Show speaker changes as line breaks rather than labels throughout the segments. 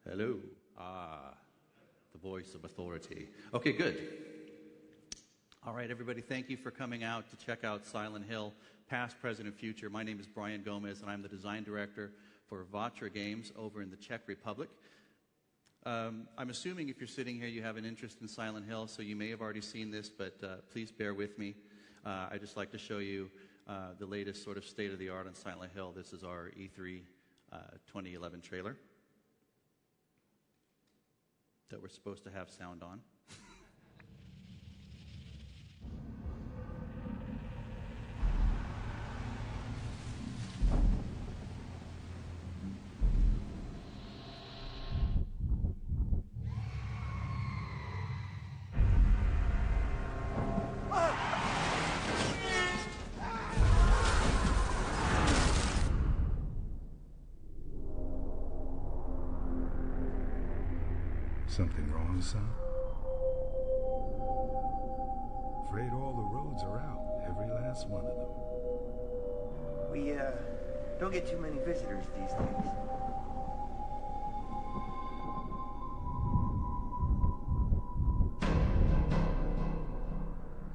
Hello. The voice of authority. Okay, good. All right, everybody, thank you for coming out to check out Silent Hill, past, present, and future. My name is Brian Gomez, and I'm the design director for Vatra Games over in the Czech Republic. I'm assuming if you're sitting here, you have an interest in Silent Hill, so you may have already seen this, but please bear with me. I'd just like to show you the latest sort of state-of-the-art on Silent Hill. This is our E3 2011 trailer that we're supposed to have sound on.
Something wrong, son? Afraid all the roads are out, every last one of them.
We, don't get too many visitors these days.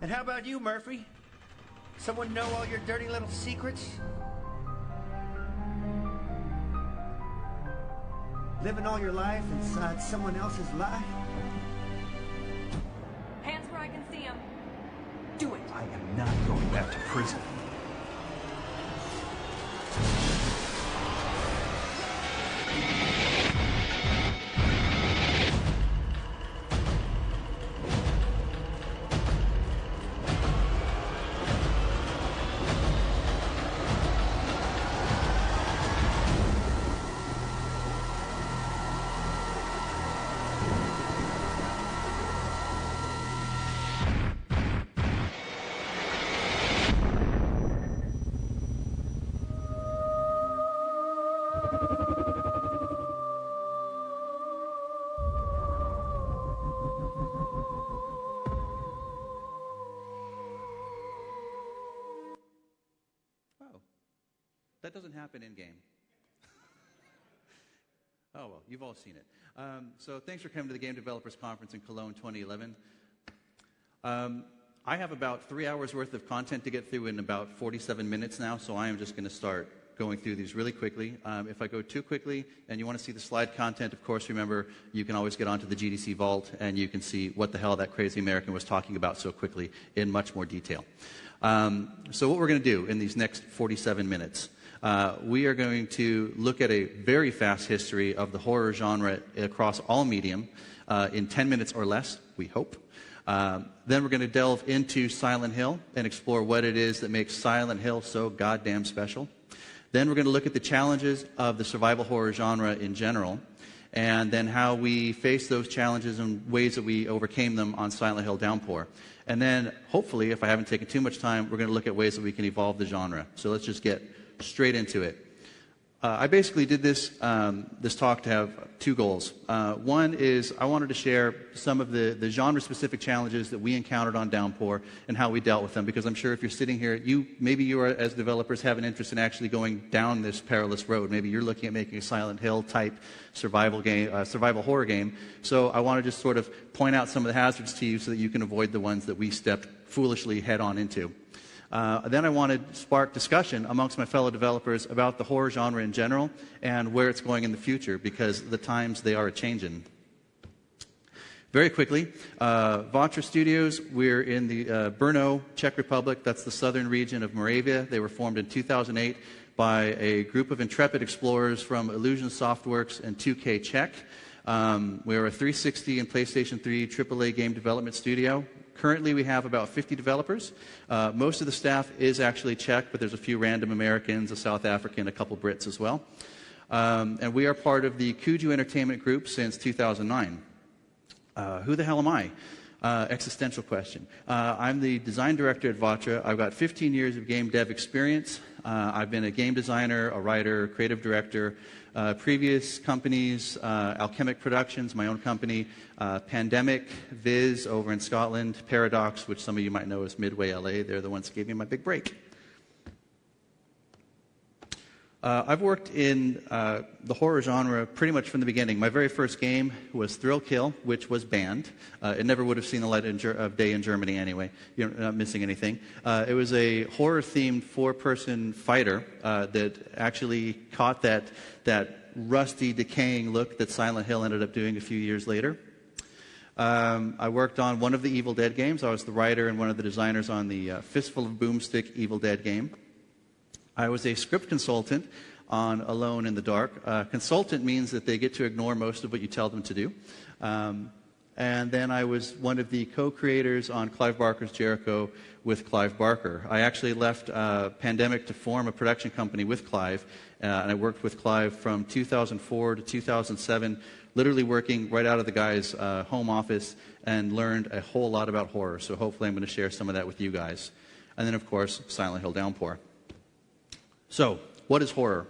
And how about you, Murphy? Someone know all your dirty little secrets? Living all your life inside someone else's life?
Hands where I can see them. Do it.
I am not going back to prison.
That doesn't happen in-game. Oh, well, you've all seen it. So thanks for coming to the Game Developers Conference in Cologne 2011. I have about 3 hours worth of content to get through in about 47 minutes now, so I am just going to start going through these really quickly. If I go too quickly and you want to see the slide content, of course, remember, you can always get onto the GDC vault and you can see what the hell that crazy American was talking about so quickly in much more detail. So what we're going to do in these next 47 minutes, we are going to look at a very fast history of the horror genre across all medium in 10 minutes or less, we hope. Then we're going to delve into Silent Hill and explore what it is that makes Silent Hill so goddamn special. Then we're going to look at the challenges of the survival horror genre in general, and then how we face those challenges and ways that we overcame them on Silent Hill Downpour. And then, hopefully, if I haven't taken too much time, we're going to look at ways that we can evolve the genre. So let's just get straight into it. I basically did this talk to have two goals. One is I wanted to share some of the genre-specific challenges that we encountered on Downpour and how we dealt with them, because I'm sure if you're sitting here, maybe you are, as developers, have an interest in actually going down this perilous road. Maybe you're looking at making a Silent Hill-type survival horror game. So I want to just sort of point out some of the hazards to you so that you can avoid the ones that we stepped foolishly head-on into. Then I wanted to spark discussion amongst my fellow developers about the horror genre in general and where it's going in the future, because the times, they are a-changin'. Very quickly, Vatra Studios, we're in the Brno, Czech Republic. That's the southern region of Moravia. They were formed in 2008 by a group of intrepid explorers from Illusion Softworks and 2K Czech. We're a 360 and PlayStation 3 AAA game development studio. Currently, we have about 50 developers. Most of the staff is actually Czech, but there's a few random Americans, a South African, a couple Brits as well. And we are part of the Kuju Entertainment Group since 2009. Who the hell am I? Existential question. I'm the design director at Vatra. I've got 15 years of game dev experience. I've been a game designer, a writer, creative director. Previous companies, Alchemic Productions, my own company, Pandemic, Viz over in Scotland, Paradox, which some of you might know as Midway LA. They're the ones that gave me my big break. I've worked in the horror genre pretty much from the beginning. My very first game was Thrill Kill, which was banned. It never would have seen the light of day in Germany anyway. You're not missing anything. It was a horror-themed four-person fighter that actually caught that rusty, decaying look that Silent Hill ended up doing a few years later. I worked on one of the Evil Dead games. I was the writer and one of the designers on the Fistful of Boomstick Evil Dead game. I was a script consultant on Alone in the Dark. Consultant means that they get to ignore most of what you tell them to do. And then I was one of the co-creators on Clive Barker's Jericho with Clive Barker. I actually left Pandemic to form a production company with Clive, and I worked with Clive from 2004 to 2007, literally working right out of the guy's home office, and learned a whole lot about horror. So hopefully I'm going to share some of that with you guys. And then, of course, Silent Hill Downpour. So, what is horror?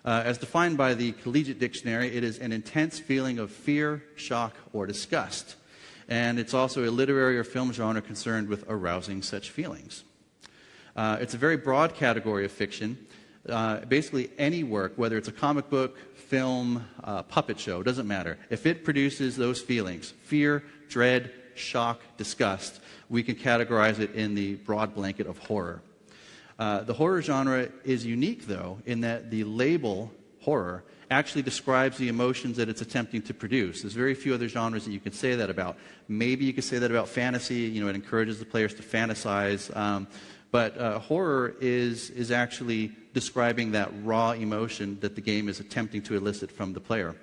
As defined by the Collegiate Dictionary, it is an intense feeling of fear, shock, or disgust. And it's also a literary or film genre concerned with arousing such feelings. It's a very broad category of fiction. Basically, any work, whether it's a comic book, film, puppet show, doesn't matter. If it produces those feelings, fear, dread, shock, disgust, we can categorize it in the broad blanket of horror. The horror genre is unique, though, in that the label horror actually describes the emotions that it's attempting to produce. There's very few other genres that you can say that about. Maybe you could say that about fantasy. You know, it encourages the players to fantasize. But horror is actually describing that raw emotion that the game is attempting to elicit from the player.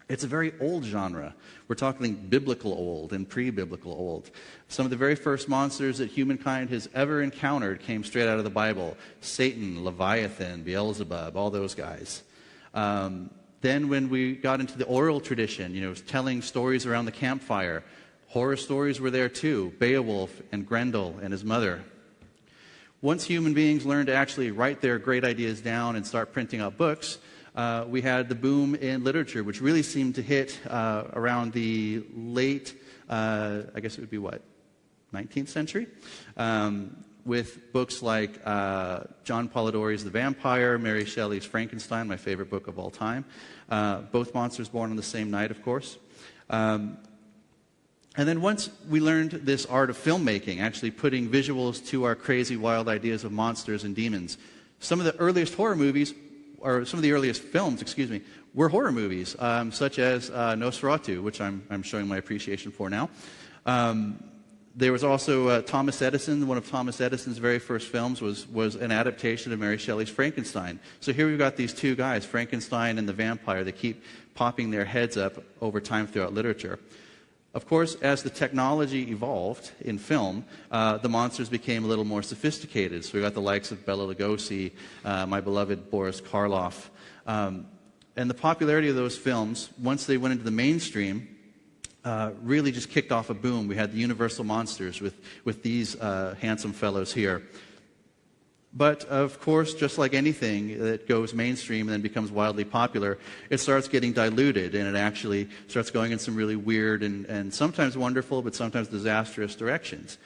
It's a very old genre. We're talking biblical old and pre-biblical old. Some of the very first monsters that humankind has ever encountered came straight out of the Bible. Satan, Leviathan, Beelzebub, all those guys. Then when we got into the oral tradition, telling stories around the campfire, horror stories were there too. Beowulf and Grendel and his mother. Once human beings learned to actually write their great ideas down and start printing out books, we had the boom in literature, which really seemed to hit around the late, I guess it would be 19th century? With books like John Polidori's The Vampire, Mary Shelley's Frankenstein, my favorite book of all time. Both monsters born on the same night, of course. And then once we learned this art of filmmaking, actually putting visuals to our crazy, wild ideas of monsters and demons, some of the earliest horror movies, or some of the earliest films, were horror movies, such as Nosferatu, which I'm showing my appreciation for now. There was also Thomas Edison. One of Thomas Edison's very first films was an adaptation of Mary Shelley's Frankenstein. So here we've got these two guys, Frankenstein and the vampire, that keep popping their heads up over time throughout literature. Of course, as the technology evolved in film, the monsters became a little more sophisticated. So we got the likes of Bela Lugosi, my beloved Boris Karloff. And the popularity of those films, once they went into the mainstream, really just kicked off a boom. We had the Universal monsters with these handsome fellows here. But, of course, just like anything that goes mainstream and then becomes wildly popular, it starts getting diluted, and it actually starts going in some really weird and sometimes wonderful, but sometimes disastrous directions.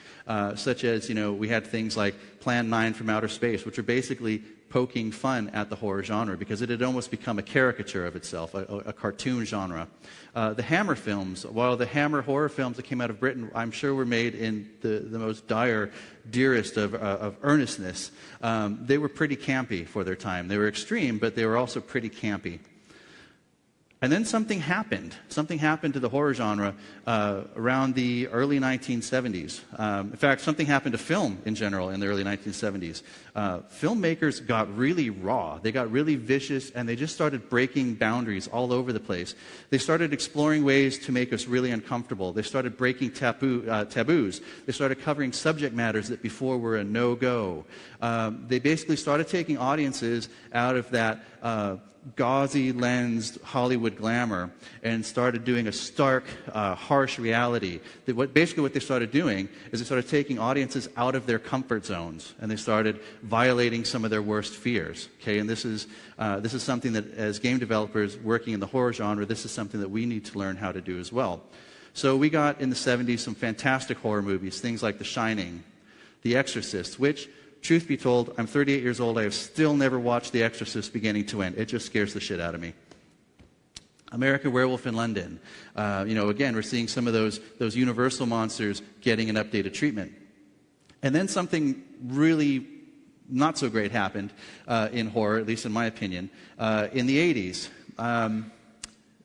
Such as, we had things like Plan 9 from Outer Space, which are basically poking fun at the horror genre because it had almost become a caricature of itself, a cartoon genre. The Hammer films, while the Hammer horror films that came out of Britain, I'm sure were made in the most dire, dearest of earnestness, they were pretty campy for their time. They were extreme, but they were also pretty campy. And then something happened. Something happened to the horror genre around the early 1970s. In fact, something happened to film in general in the early 1970s. Filmmakers got really raw. They got really vicious, and they just started breaking boundaries all over the place. They started exploring ways to make us really uncomfortable. They started breaking taboos. They started covering subject matters that before were a no-go. They basically started taking audiences out of that gauzy lensed Hollywood glamour and started doing a stark, harsh reality. Basically what they started doing is they started taking audiences out of their comfort zones, and they started violating some of their worst fears. Okay, and this is something that, as game developers working in the horror genre, this is something that we need to learn how to do as well. So we got in the 70s some fantastic horror movies, things like The Shining, The Exorcist, which Truth be told, I'm 38 years old. I have still never watched The Exorcist beginning to end. It just scares the shit out of me. American Werewolf in London. Again, we're seeing some of those universal monsters getting an updated treatment. And then something really not so great happened in horror, at least in my opinion, in the 80s.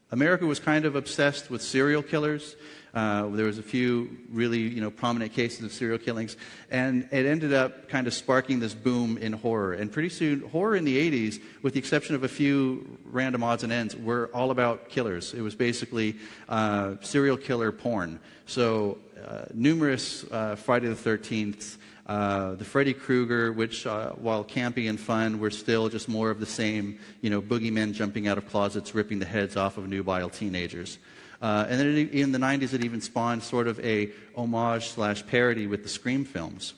America was kind of obsessed with serial killers. There was a few really, prominent cases of serial killings, and it ended up kind of sparking this boom in horror. And pretty soon, horror in the 80s, with the exception of a few random odds and ends, were all about killers. It was basically serial killer porn. So numerous Friday the 13th, the Freddy Krueger, which, while campy and fun, were still just more of the same, boogeymen jumping out of closets, ripping the heads off of nubile teenagers. And then in the 90s, it even spawned sort of a homage/parody with the Scream films.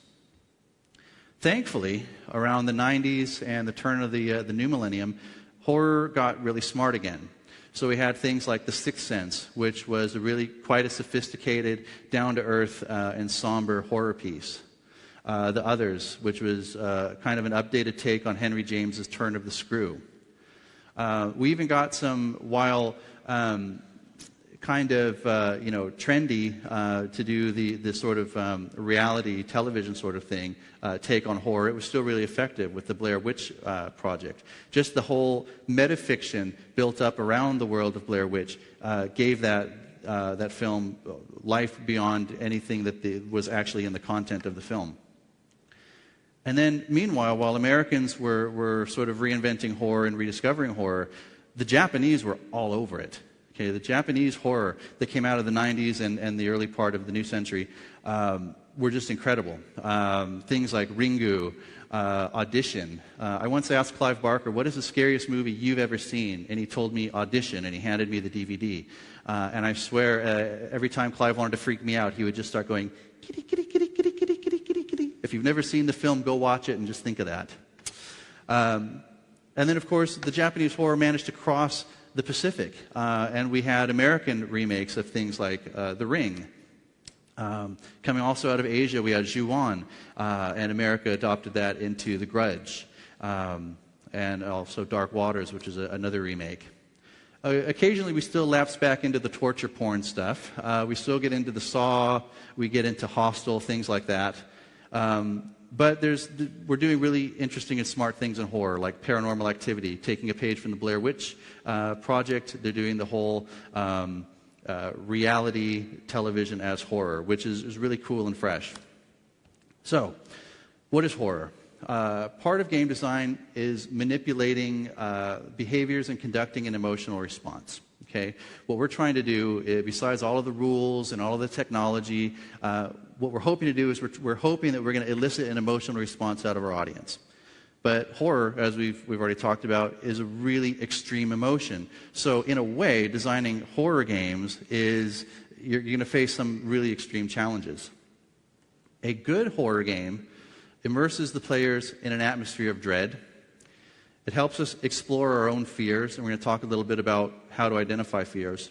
Thankfully, around the 90s and the turn of the new millennium, horror got really smart again. So we had things like The Sixth Sense, which was really quite a sophisticated, down-to-earth, and somber horror piece. The Others, which was kind of an updated take on Henry James's Turn of the Screw. We even got some, while kind of trendy to do the sort of reality television sort of thing, take on horror. It was still really effective with the Blair Witch Project. Just the whole metafiction built up around the world of Blair Witch gave that film life beyond anything that was actually in the content of the film. And then, meanwhile, while Americans were sort of reinventing horror and rediscovering horror, the Japanese were all over it. Okay, the Japanese horror that came out of the 90s and the early part of the new century were just incredible. Things like Ringu, Audition. I once asked Clive Barker, what is the scariest movie you've ever seen? And he told me Audition, and he handed me the DVD. And I swear, every time Clive wanted to freak me out, he would just start going, kitty, kitty, kitty, kitty, kitty, kitty, kitty, kitty. If you've never seen the film, go watch it and just think of that. And then, of course, the Japanese horror managed to cross the Pacific, and we had American remakes of things like The Ring. Coming also out of Asia, we had Ju-On, and America adopted that into The Grudge, and also Dark Waters, which is another remake. Occasionally, we still lapse back into the torture porn stuff. We still get into the Saw, we get into Hostel, things like that. But we're doing really interesting and smart things in horror, like Paranormal Activity, taking a page from the Blair Witch Project. They're doing the whole reality television as horror, which is really cool and fresh. So, what is horror? Part of game design is manipulating behaviors and conducting an emotional response. Okay? What we're trying to do, besides all of the rules and all of the technology, what we're hoping to do is we're hoping that we're going to elicit an emotional response out of our audience. But horror, as we've already talked about, is a really extreme emotion. So in a way, designing horror games is you're going to face some really extreme challenges. A good horror game immerses the players in an atmosphere of dread. It helps us explore our own fears, and we're going to talk a little bit about how to identify fears.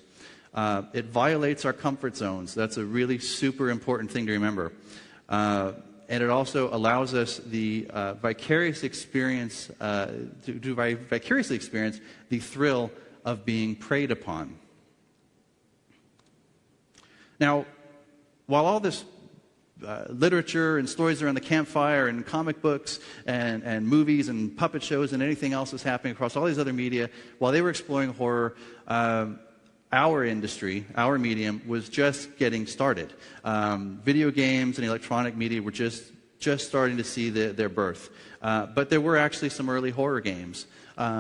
It violates our comfort zones. That's a really super important thing to remember. And it also allows us the vicariously experience the thrill of being preyed upon. Now, while all this literature and stories around the campfire and comic books and movies and puppet shows and anything else that's happening across all these other media, while they were exploring horror, our industry, our medium, was just getting started. Video games and electronic media were just starting to see their birth. But there were actually some early horror games.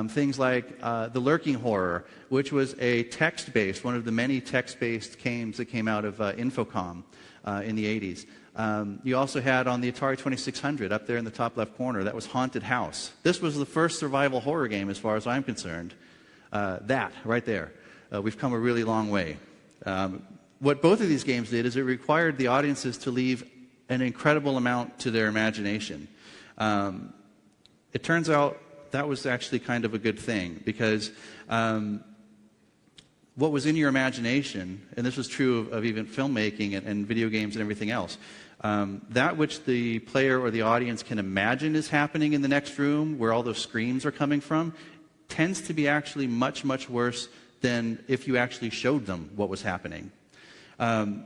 Things like The Lurking Horror, which was a text-based, one of the many text-based games that came out of Infocom in the 80s. You also had on the Atari 2600, up there in the top left corner, that was Haunted House. This was the first survival horror game as far as I'm concerned. That, right there. We've come a really long way. What both of these games did is it required the audiences to leave an incredible amount to their imagination. It turns out that was actually kind of a good thing, because what was in your imagination, and this was true of even filmmaking and video games and everything else, That which the player or the audience can imagine is happening in the next room, where all those screams are coming from, tends to be actually much, much worse than if you actually showed them what was happening.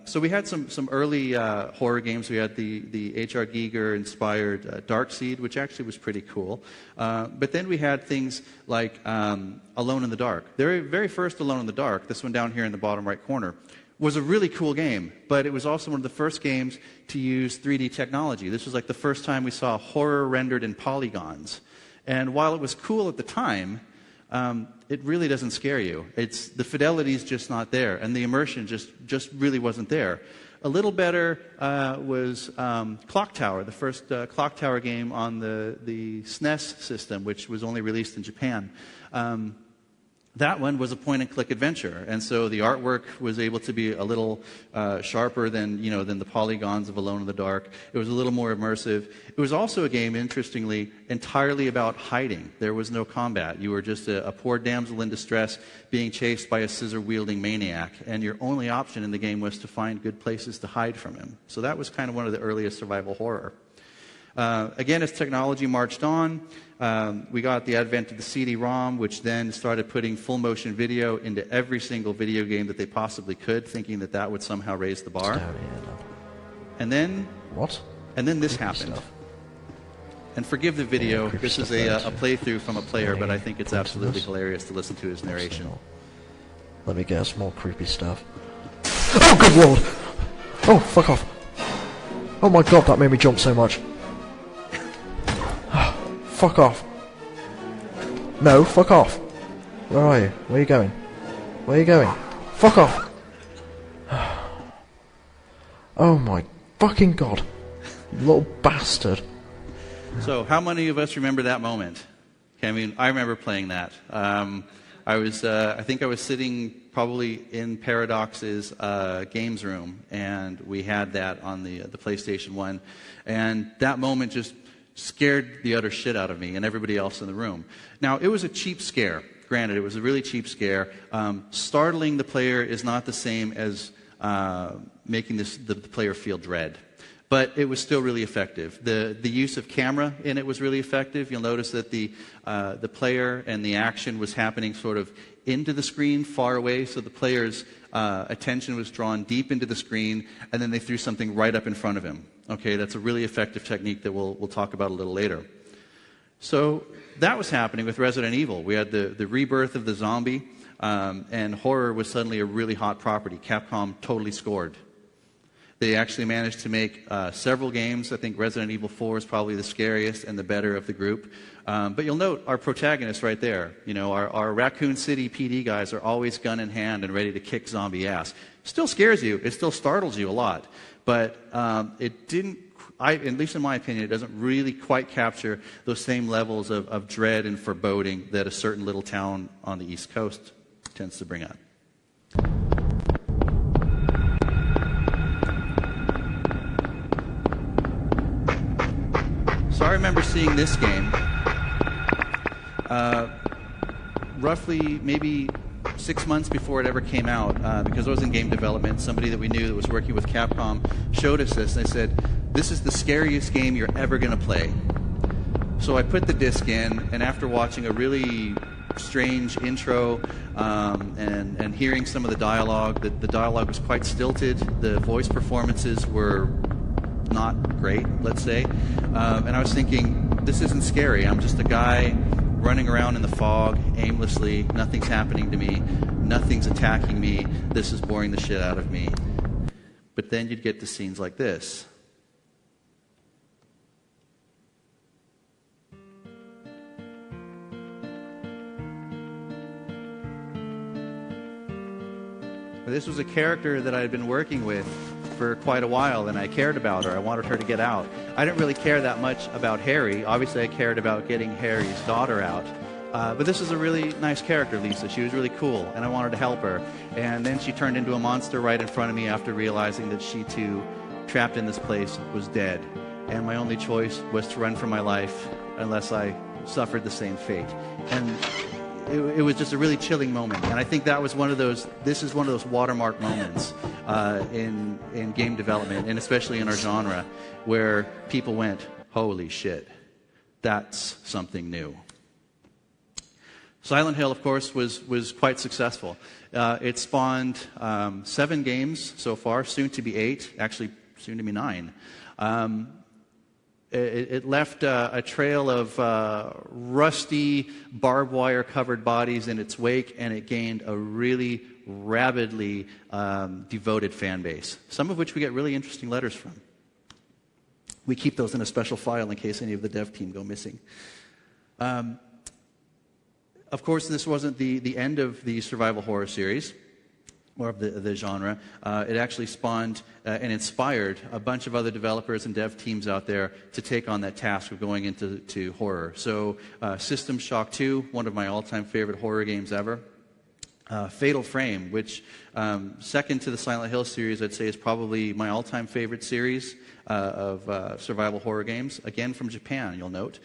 So we had some early horror games. We had the H.R. Giger-inspired Darkseed, which actually was pretty cool. But then we had things like Alone in the Dark. The very first Alone in the Dark, this one down here in the bottom right corner, was a really cool game, but it was also one of the first games to use 3D technology. This was like the first time we saw horror rendered in polygons. And while it was cool at the time, it really doesn't scare you. The fidelity is just not there, and the immersion just really wasn't there. A little better was Clock Tower, the first Clock Tower game on the SNES system, which was only released in Japan. That one was a point-and-click adventure, and so the artwork was able to be a little sharper than the polygons of Alone in the Dark. It was a little more immersive. It was also a game, interestingly, entirely about hiding. There was no combat. You were just a poor damsel in distress being chased by a scissor-wielding maniac, and your only option in the game was to find good places to hide from him. So that was kind of one of the earliest survival horror. Again, as technology marched on, we got the advent of the CD-ROM, which then started putting full-motion video into every single video game that they possibly could, thinking that that would somehow raise the bar. And then...
What?
And then this happened.
Stuff.
And forgive the video, this is a playthrough from a player, but I think it's
Into
absolutely
this?
hilarious to listen to his narration.
Let me guess, more creepy stuff. Oh, good lord! Oh, fuck off. Oh my god, that made me jump so much. Fuck off. No, fuck off. Where are you? Where are you going? Where are you going? Fuck off! Oh my fucking god. You little bastard.
So, how many of us remember that moment? Okay, I mean, I remember playing that. I think I was sitting probably in Paradox's games room, and we had that on the PlayStation 1, and that moment just scared the utter shit out of me and everybody else in the room. Now, it was a cheap scare. Granted, it was a really cheap scare. Startling the player is not the same as making the player feel dread. But it was still really effective. The use of camera in it was really effective. You'll notice that the player and the action was happening sort of into the screen, far away, so the player's attention was drawn deep into the screen, and then they threw something right up in front of him. Okay, that's a really effective technique that we'll talk about a little later. So that was happening with Resident Evil. We had the rebirth of the zombie, and horror was suddenly a really hot property. Capcom totally scored. They actually managed to make several games. I think Resident Evil 4 is probably the scariest and the better of the group. But you'll note our protagonists right there. You know, our Raccoon City PD guys are always gun in hand and ready to kick zombie ass. Still scares you. It still startles you a lot. But it didn't, at least in my opinion, it doesn't really quite capture those same levels of dread and foreboding that a certain little town on the East Coast tends to bring up. So I remember seeing this game roughly maybe 6 months before it ever came out, because I was in game development. Somebody that we knew that was working with Capcom showed us this, and they said, "This is the scariest game you're ever going to play." So I put the disc in, and after watching a really strange intro and hearing some of the dialogue, the dialogue was quite stilted. The voice performances were not great, let's say. And I was thinking, this isn't scary. I'm just a guy running around in the fog aimlessly. Nothing's happening to me. Nothing's attacking me. This is boring the shit out of me. But then you'd get to scenes like this. This was a character that I had been working with for quite a while, and I cared about her. I wanted her to get out. I didn't really care that much about Harry. Obviously, I cared about getting Harry's daughter out. But this is a really nice character, Lisa. She was really cool, and I wanted to help her. And then she turned into a monster right in front of me after realizing that she, too, trapped in this place, was dead. And my only choice was to run for my life unless I suffered the same fate. And it was just a really chilling moment. And I think that was this is one of those watermark moments in game development, and especially in our genre, where people went, holy shit, that's something new. Silent Hill, of course, was quite successful. It spawned 7 games so far, soon to be 8, actually soon to be 9. It left a trail of rusty, barbed wire covered bodies in its wake, and it gained a really rabidly devoted fan base, some of which we get really interesting letters from. We keep those in a special file in case any of the dev team go missing. Of course, this wasn't the end of the survival horror series, or of the genre. It actually spawned and inspired a bunch of other developers and dev teams out there to take on that task of going into horror. So System Shock 2, one of my all-time favorite horror games ever. Fatal Frame, which second to the Silent Hill series, I'd say is probably my all-time favorite series of survival horror games. Again, from Japan, you'll note.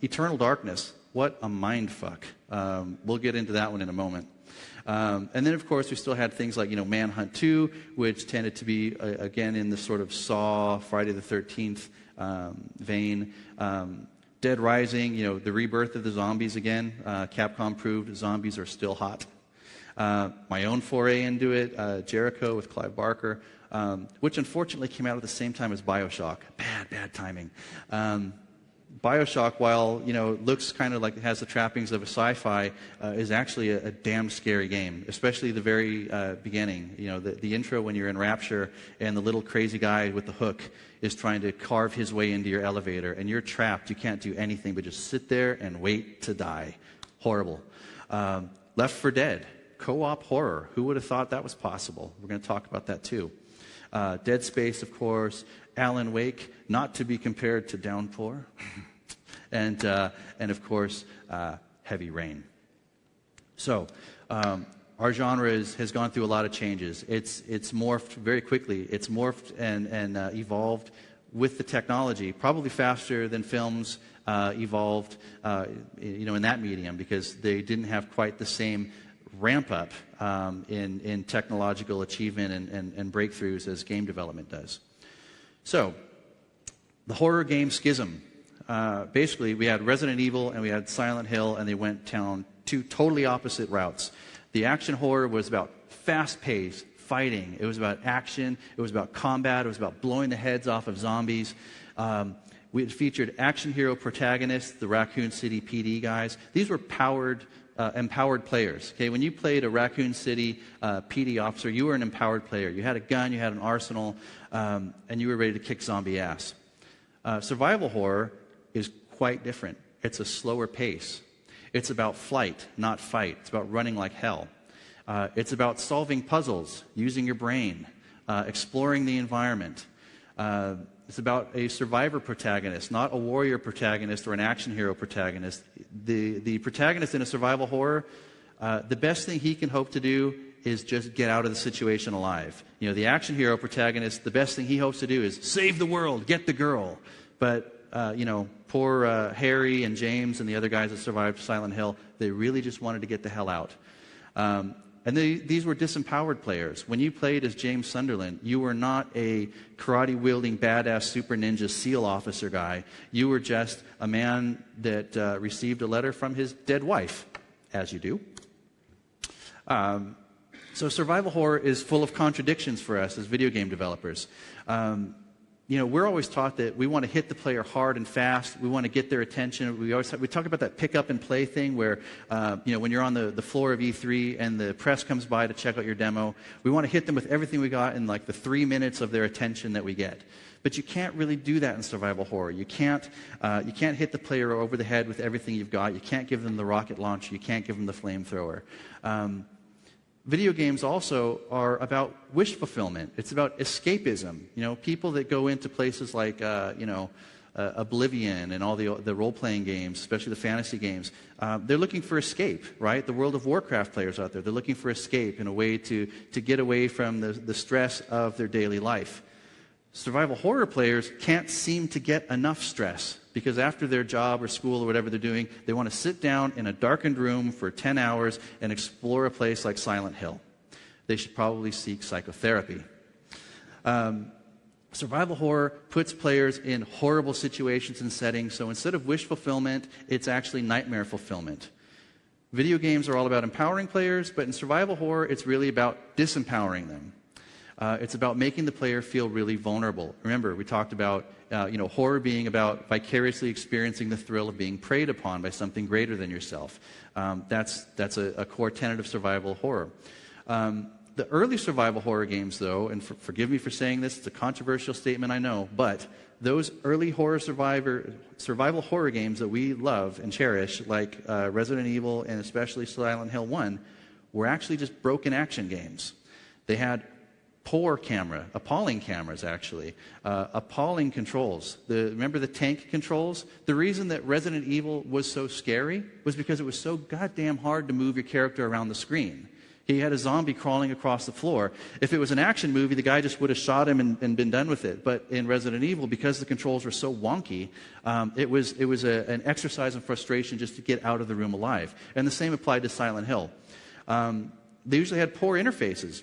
Eternal Darkness, what a mindfuck. We'll get into that one in a moment. And then, of course, we still had things like, Manhunt 2, which tended to be, again, in the sort of Saw, Friday the 13th vein. Dead Rising, the rebirth of the zombies again. Capcom proved zombies are still hot. My own foray into it, Jericho with Clive Barker, which unfortunately came out at the same time as BioShock. Bad timing. BioShock, while looks kind of like it has the trappings of a sci-fi, is actually a damn scary game, especially the very beginning. The intro when you're in Rapture and the little crazy guy with the hook is trying to carve his way into your elevator, and you're trapped. You can't do anything but just sit there and wait to die. Horrible. Left 4 Dead, co-op horror. Who would have thought that was possible? We're going to talk about that too. Dead Space, of course. Alan Wake, not to be compared to Downpour. and of course, Heavy Rain. So, our genre has gone through a lot of changes. It's morphed very quickly. It's morphed and evolved with the technology, probably faster than films evolved, in that medium, because they didn't have quite the same ramp up in technological achievement and breakthroughs as game development does. So, the horror game schism. Basically, we had Resident Evil and we had Silent Hill, and they went down 2 totally opposite routes. The action horror was about fast-paced fighting. It was about action. It was about combat. It was about blowing the heads off of zombies. We had featured action hero protagonists, the Raccoon City PD guys. These were empowered players. Okay, when you played a Raccoon City PD officer, you were an empowered player. You had a gun, you had an arsenal, and you were ready to kick zombie ass. Survival horror is quite different. It's a slower pace. It's about flight, not fight. It's about running like hell. It's about solving puzzles, using your brain, exploring the environment. It's about a survivor protagonist, not a warrior protagonist or an action hero protagonist. The protagonist in a survival horror, the best thing he can hope to do is just get out of the situation alive. The action hero protagonist, the best thing he hopes to do is save the world, get the girl. But, poor Harry and James and the other guys that survived Silent Hill, they really just wanted to get the hell out. And these were disempowered players. When you played as James Sunderland, you were not a karate-wielding, badass super ninja SEAL officer guy. You were just a man that received a letter from his dead wife, as you do. So survival horror is full of contradictions for us as video game developers. We're always taught that we want to hit the player hard and fast. We want to get their attention. We talk about that pick up and play thing where, when you're on the floor of E3 and the press comes by to check out your demo, we want to hit them with everything we got in like the 3 minutes of their attention that we get. But you can't really do that in survival horror. You can't hit the player over the head with everything you've got. You can't give them the rocket launcher. You can't give them the flamethrower. Video games also are about wish fulfillment. It's about escapism. People that go into places like, Oblivion and all the role-playing games, especially the fantasy games, they're looking for escape, right? The World of Warcraft players out there, they're looking for escape in a way to get away from the stress of their daily life. Survival horror players can't seem to get enough stress because after their job or school or whatever they're doing, they want to sit down in a darkened room for 10 hours and explore a place like Silent Hill. They should probably seek psychotherapy. Survival horror puts players in horrible situations and settings, so instead of wish fulfillment, it's actually nightmare fulfillment. Video games are all about empowering players, but in survival horror, it's really about disempowering them. It's about making the player feel really vulnerable. Remember, we talked about horror being about vicariously experiencing the thrill of being preyed upon by something greater than yourself. That's a core tenet of survival horror. The early survival horror games, though, and forgive me for saying this, it's a controversial statement, I know, but those early survival horror games that we love and cherish, like Resident Evil and especially Silent Hill 1, were actually just broken action games. They had poor camera, appalling cameras actually, appalling controls. Remember the tank controls? The reason that Resident Evil was so scary was because it was so goddamn hard to move your character around the screen. He had a zombie crawling across the floor. If it was an action movie, the guy just would have shot him and been done with it. But in Resident Evil, because the controls were so wonky, it was an exercise in frustration just to get out of the room alive. And the same applied to Silent Hill. They usually had poor interfaces.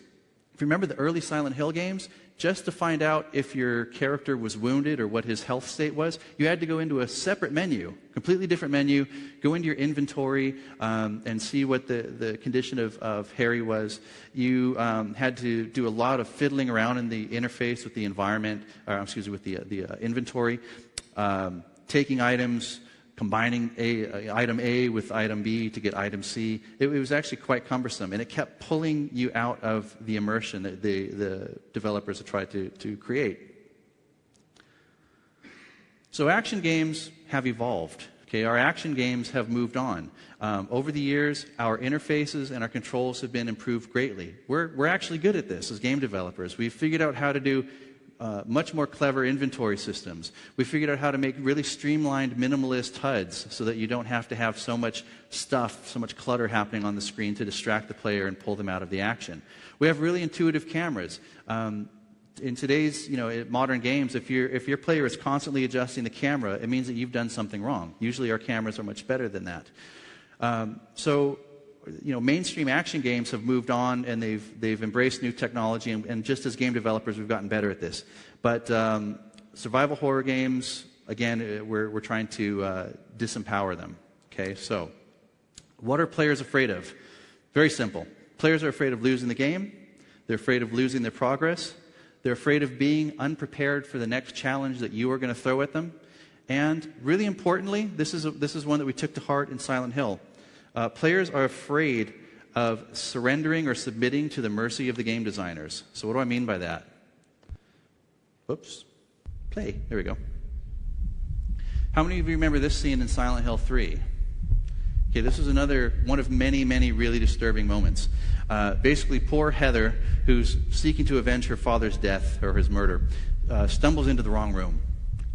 If you remember the early Silent Hill games, just to find out if your character was wounded or what his health state was, you had to go into a separate menu, completely different menu, go into your inventory and see what the condition of Harry was. You had to do a lot of fiddling around in the interface with the environment, with the inventory, taking items, combining item A with item B to get item C. It was actually quite cumbersome, and it kept pulling you out of the immersion that the developers had tried to create. So action games have evolved. Okay, our action games have moved on. Over the years, our interfaces and our controls have been improved greatly. We're actually good at this as game developers. We've figured out how to do much more clever inventory systems. We figured out how to make really streamlined, minimalist HUDs so that you don't have to have so much stuff, so much clutter happening on the screen to distract the player and pull them out of the action. We have really intuitive cameras. In today's modern games, if your player is constantly adjusting the camera, it means that you've done something wrong. Usually our cameras are much better than that. Mainstream action games have moved on and they've embraced new technology, and just as game developers, we've gotten better at this. But survival horror games, again, we're trying to disempower them. Okay, so what are players afraid of? Very simple. Players are afraid of losing the game. They're afraid of losing their progress. They're afraid of being unprepared for the next challenge that you are going to throw at them. And really importantly, this is one that we took to heart in Silent Hill. Players are afraid of surrendering or submitting to the mercy of the game designers. So what do I mean by that? Whoops. Play. There we go. How many of you remember this scene in Silent Hill 3? Okay, this is another one of many, many really disturbing moments. Basically, poor Heather, who's seeking to avenge her father's death or his murder, stumbles into the wrong room.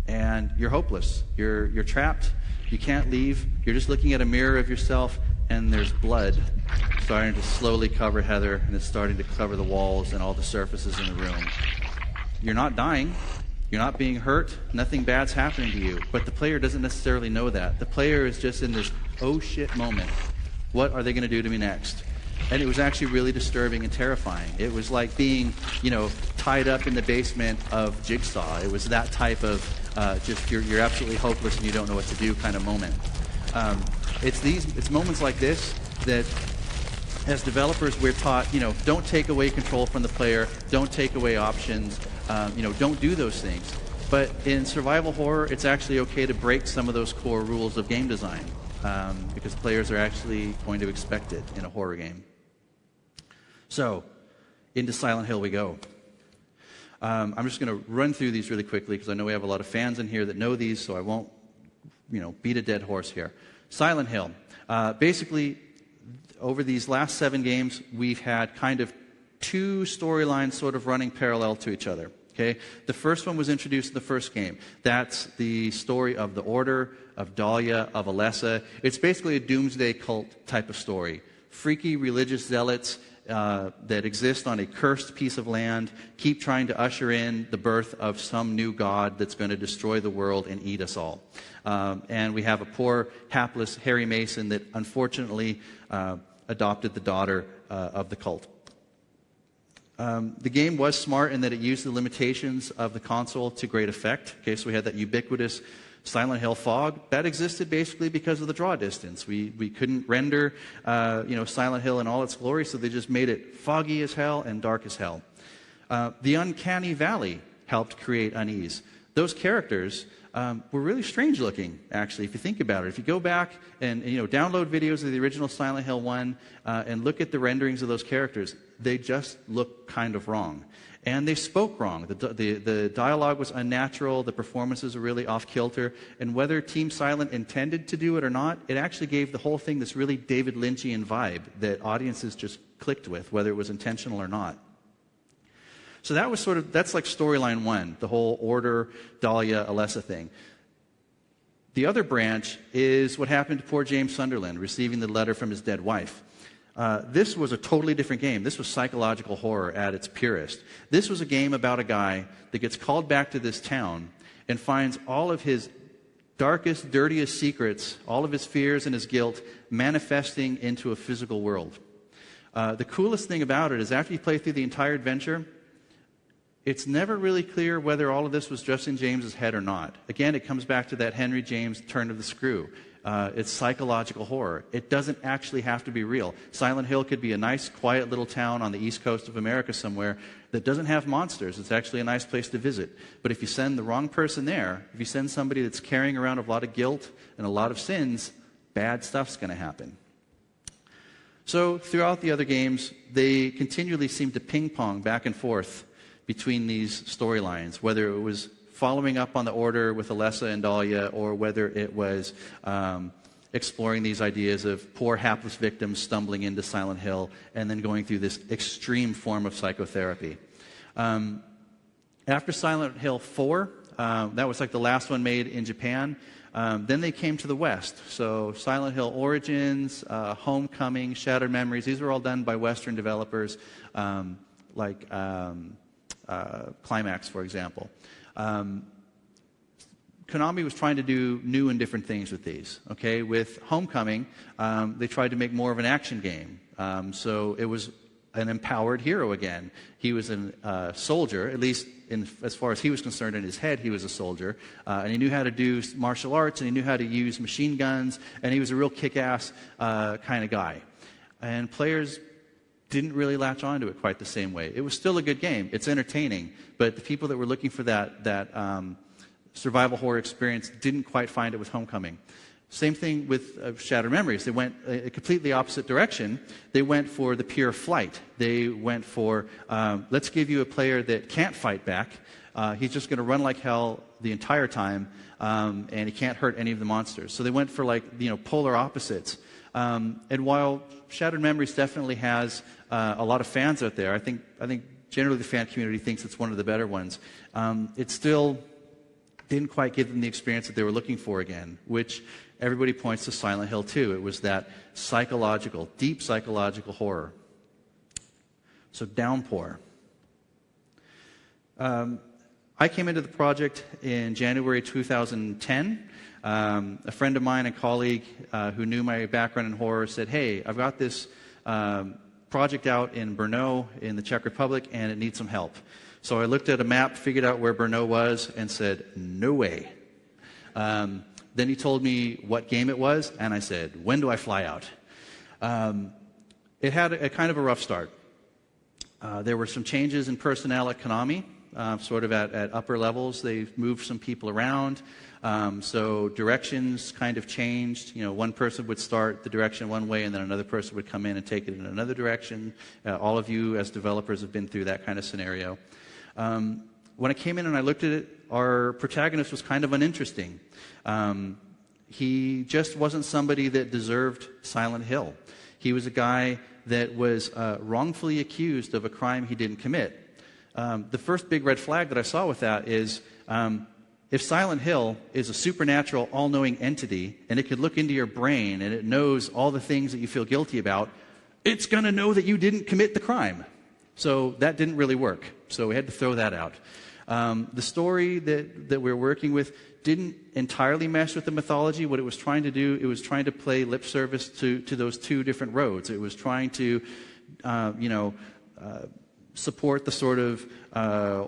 And you're hopeless. You're trapped. You can't leave. You're just looking at a mirror of yourself, and there's blood starting to slowly cover Heather, and it's starting to cover the walls and all the surfaces in the room. You're not dying. You're not being hurt. Nothing bad's happening to you. But the player doesn't necessarily know that. The player is just in this oh shit moment. What are they going to do to me next? And it was actually really disturbing and terrifying. It was like being, tied up in the basement of Jigsaw. It was that type of just you're absolutely hopeless and you don't know what to do kind of moment. It's moments like this that, as developers, we're taught, don't take away control from the player, don't take away options, don't do those things. But in survival horror, it's actually okay to break some of those core rules of game design because players are actually going to expect it in a horror game. So, into Silent Hill we go. I'm just going to run through these really quickly because I know we have a lot of fans in here that know these, so I won't, beat a dead horse here. Silent Hill. Basically, over these last 7 games, we've had kind of 2 storylines sort of running parallel to each other. Okay? The first one was introduced in the first game. That's the story of the Order, of Dahlia, of Alessa. It's basically a doomsday cult type of story. Freaky religious zealots that exist on a cursed piece of land keep trying to usher in the birth of some new god that's going to destroy the world and eat us all. And we have a poor, hapless Harry Mason that unfortunately adopted the daughter of the cult. The game was smart in that it used the limitations of the console to great effect. Okay, so we had that ubiquitous Silent Hill fog. That existed basically because of the draw distance. We couldn't render Silent Hill in all its glory, so they just made it foggy as hell and dark as hell. The Uncanny Valley helped create unease. Those characters were really strange looking, actually, if you think about it. If you go back and download videos of the original Silent Hill 1 and look at the renderings of those characters, they just look kind of wrong. And they spoke wrong. The dialogue was unnatural. The performances were really off-kilter. And whether Team Silent intended to do it or not, it actually gave the whole thing this really David Lynchian vibe that audiences just clicked with, whether it was intentional or not. So that's like storyline one, the whole Order, Dahlia, Alessa thing. The other branch is what happened to poor James Sunderland, receiving the letter from his dead wife. This was a totally different game. This was psychological horror at its purest. This was a game about a guy that gets called back to this town and finds all of his darkest, dirtiest secrets, all of his fears and his guilt manifesting into a physical world. The coolest thing about it is after you play through the entire adventure, it's never really clear whether all of this was just in James's head or not. Again, it comes back to that Henry James turn of the screw. It's psychological horror. It doesn't actually have to be real. Silent Hill could be a nice, quiet little town on the east coast of America somewhere that doesn't have monsters. It's actually a nice place to visit. But if you send the wrong person there, if you send somebody that's carrying around a lot of guilt and a lot of sins, bad stuff's going to happen. So throughout the other games, they continually seem to ping-pong back and forth between these storylines, whether it was following up on the Order with Alessa and Dahlia, or whether it was exploring these ideas of poor hapless victims stumbling into Silent Hill and then going through this extreme form of psychotherapy. After Silent Hill 4, that was like the last one made in Japan, then they came to the West. So Silent Hill Origins, Homecoming, Shattered Memories, these were all done by Western developers like Climax, for example. Konami was trying to do new and different things with these. Okay, with Homecoming, they tried to make more of an action game. So it was an empowered hero again. He was a soldier, at least as far as he was concerned. In his head, he was a soldier, and he knew how to do martial arts, and he knew how to use machine guns, and he was a real kick-ass kind of guy. And players didn't really latch onto it quite the same way. It was still a good game. It's entertaining, but the people that were looking for that survival horror experience didn't quite find it with Homecoming. Same thing with Shattered Memories. They went a completely opposite direction. They went for the pure flight. They went for, let's give you a player that can't fight back. He's just going to run like hell the entire time, and he can't hurt any of the monsters. So they went for polar opposites. And while Shattered Memories definitely has a lot of fans out there, I think generally the fan community thinks it's one of the better ones. It still didn't quite give them the experience that they were looking for again, which everybody points to Silent Hill 2. It was that deep psychological horror. So Downpour. I came into the project in January 2010. A friend of mine, a colleague who knew my background in horror, said, "Hey, I've got this project out in Brno in the Czech Republic, and it needs some help." So I looked at a map, figured out where Brno was, and said, "No way." Then he told me what game it was, and I said, "When do I fly out?" It had a kind of a rough start. There were some changes in personnel at Konami, sort of at upper levels. They moved some people around. So directions kind of changed. One person would start the direction one way, and then another person would come in and take it in another direction. All of you as developers have been through that kind of scenario. When I came in and I looked at it, our protagonist was kind of uninteresting. He just wasn't somebody that deserved Silent Hill. He was a guy that was wrongfully accused of a crime he didn't commit. The first big red flag that I saw with that is if Silent Hill is a supernatural, all-knowing entity, and it could look into your brain and it knows all the things that you feel guilty about, it's going to know that you didn't commit the crime. So that didn't really work. So we had to throw that out. The story that we're working with didn't entirely mesh with the mythology. What it was trying to do, it was trying to play lip service to those two different roads. It was trying to, support the sort of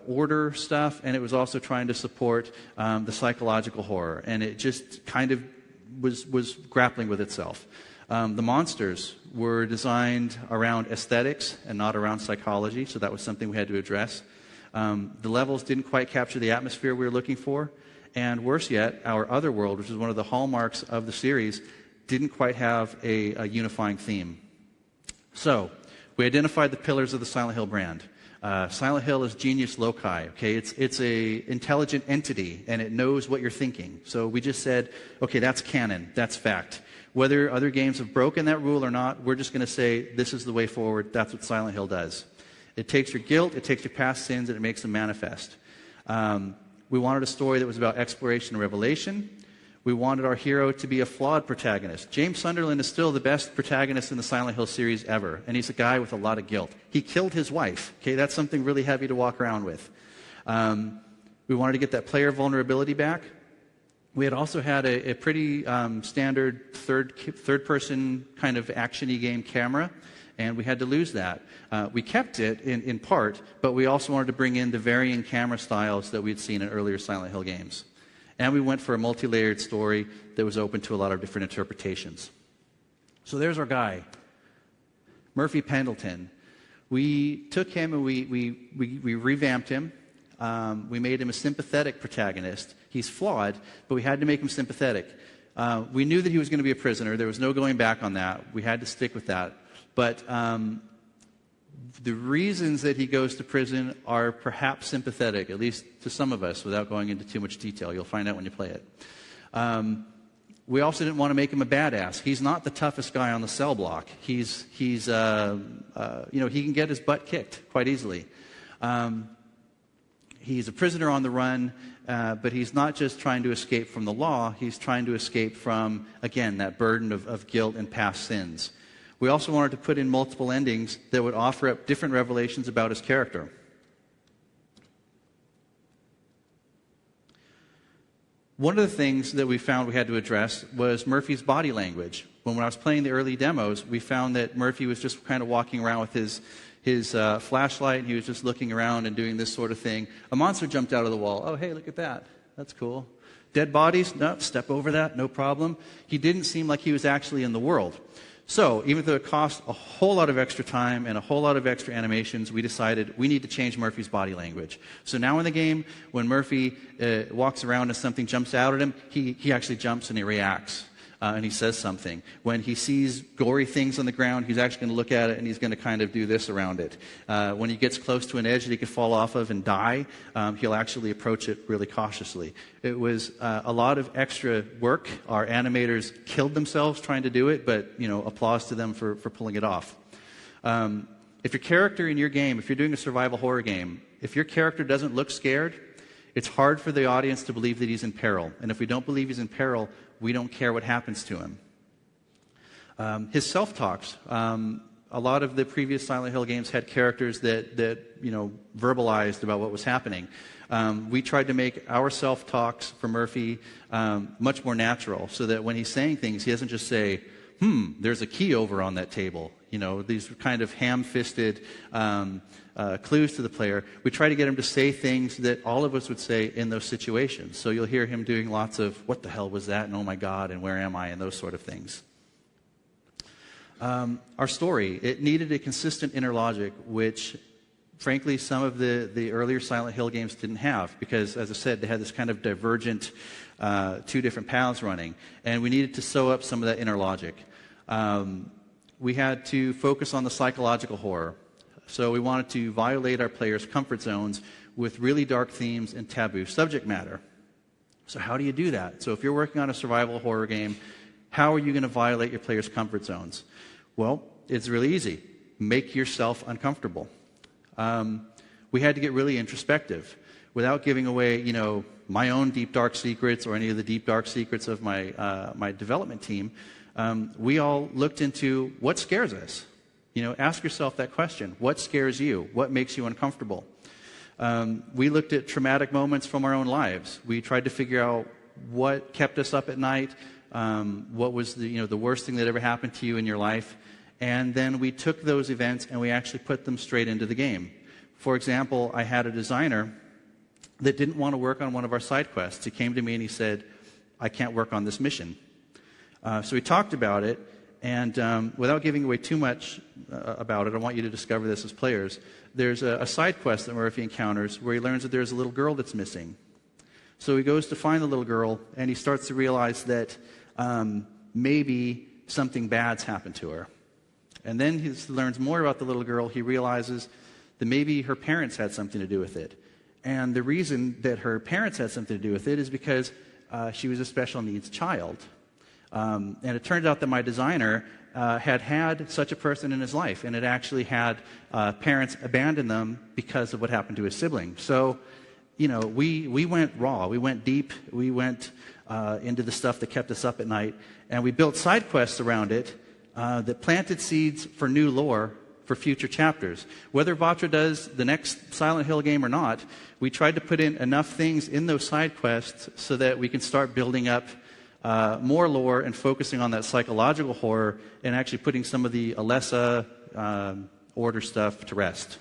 order stuff, and it was also trying to support the psychological horror. And it just kind of was grappling with itself. The monsters were designed around aesthetics and not around psychology, so that was something we had to address. The levels didn't quite capture the atmosphere we were looking for. And worse yet, our other world, which is one of the hallmarks of the series, didn't quite have a unifying theme. So we identified the pillars of the Silent Hill brand. Silent Hill is genius loci. Okay, it's a intelligent entity, and it knows what you're thinking. So we just said, okay, that's canon, that's fact. Whether other games have broken that rule or not, we're just going to say this is the way forward. That's what Silent Hill does. It takes your guilt, it takes your past sins, and it makes them manifest. We wanted a story that was about exploration and revelation. We wanted our hero to be a flawed protagonist. James Sunderland is still the best protagonist in the Silent Hill series ever, and he's a guy with a lot of guilt. He killed his wife. Okay, that's something really heavy to walk around with. We wanted to get that player vulnerability back. We had also had a pretty standard third-person kind of action-y game camera, and we had to lose that. We kept it in part, but we also wanted to bring in the varying camera styles that we'd seen in earlier Silent Hill games. And we went for a multi-layered story that was open to a lot of different interpretations. So there's our guy, Murphy Pendleton. We took him and we revamped him. We made him a sympathetic protagonist. He's flawed, but we had to make him sympathetic. We knew that he was going to be a prisoner. There was no going back on that. We had to stick with that. But the reasons that he goes to prison are perhaps sympathetic, at least to some of us, without going into too much detail. You'll find out when you play it. We also didn't want to make him a badass. He's not the toughest guy on the cell block. He can get his butt kicked quite easily. He's a prisoner on the run, but he's not just trying to escape from the law. He's trying to escape from, again, that burden of guilt and past sins. We also wanted to put in multiple endings that would offer up different revelations about his character. One of the things that we found we had to address was Murphy's body language. When I was playing the early demos, we found that Murphy was just kind of walking around with his flashlight, and he was just looking around and doing this sort of thing. A monster jumped out of the wall. Oh, hey, look at that. That's cool. Dead bodies? No, step over that, no problem. He didn't seem like he was actually in the world. So, even though it cost a whole lot of extra time and a whole lot of extra animations, we decided we need to change Murphy's body language. So now in the game, when Murphy walks around and something jumps out at him, he actually jumps and he reacts. And he says something. When he sees gory things on the ground, he's actually going to look at it and he's going to kind of do this around it. When he gets close to an edge that he could fall off of and die, he'll actually approach it really cautiously. It was a lot of extra work. Our animators killed themselves trying to do it, but applause to them for pulling it off. If your character in your game, if you're doing a survival horror game, if your character doesn't look scared, it's hard for the audience to believe that he's in peril. And if we don't believe he's in peril, we don't care what happens to him. His self-talks. A lot of the previous Silent Hill games had characters that verbalized about what was happening. We tried to make our self-talks for Murphy much more natural, so that when he's saying things, he doesn't just say, there's a key over on that table. These kind of ham-fisted clues to the player. We try to get him to say things that all of us would say in those situations. So you'll hear him doing lots of, what the hell was that, and oh my God, and where am I, and those sort of things. Our story, it needed a consistent inner logic, which, frankly, some of the earlier Silent Hill games didn't have, because, as I said, they had this kind of divergent two different paths running, and we needed to sew up some of that inner logic. We had to focus on the psychological horror. So we wanted to violate our players' comfort zones with really dark themes and taboo subject matter. So how do you do that? So if you're working on a survival horror game, how are you going to violate your players' comfort zones? Well, it's really easy. Make yourself uncomfortable. We had to get really introspective without giving away, my own deep, dark secrets or any of the deep, dark secrets of my development team. We all looked into what scares us. Ask yourself that question. What scares you? What makes you uncomfortable? We looked at traumatic moments from our own lives. We tried to figure out what kept us up at night, what was the worst thing that ever happened to you in your life, and then we took those events and we actually put them straight into the game. For example, I had a designer that didn't want to work on one of our side quests. He came to me and he said, I can't work on this mission. So we talked about it, and without giving away too much about it, I want you to discover this as players. There's a side quest that Murphy encounters where he learns that there's a little girl that's missing. So he goes to find the little girl, and he starts to realize that maybe something bad's happened to her. And then he learns more about the little girl. He realizes that maybe her parents had something to do with it. And the reason that her parents had something to do with it is because she was a special needs child. And it turns out that my designer had such a person in his life, and had actually had parents abandon them because of what happened to his sibling. So, we went raw. We went deep. We went into the stuff that kept us up at night. And we built side quests around it that planted seeds for new lore for future chapters. Whether Vatra does the next Silent Hill game or not, we tried to put in enough things in those side quests so that we can start building up more lore and focusing on that psychological horror and actually putting some of the Alessa order stuff to rest.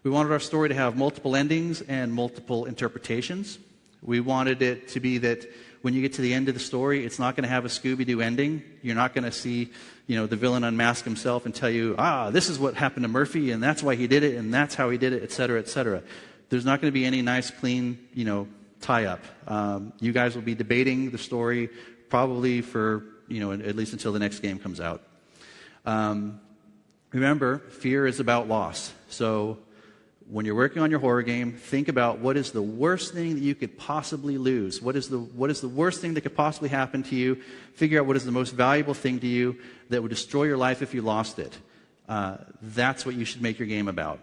We wanted our story to have multiple endings and multiple interpretations. We wanted it to be that when you get to the end of the story, it's not going to have a Scooby-Doo ending. You're not going to see, the villain unmask himself and tell you, this is what happened to Murphy, and that's why he did it, and that's how he did it, et cetera, et cetera. There's not going to be any nice, clean, tie-up. You guys will be debating the story probably for, at least until the next game comes out. Remember, fear is about loss. So when you're working on your horror game, think about what is the worst thing that you could possibly lose. What is the worst thing that could possibly happen to you? Figure out what is the most valuable thing to you that would destroy your life if you lost it. That's what you should make your game about.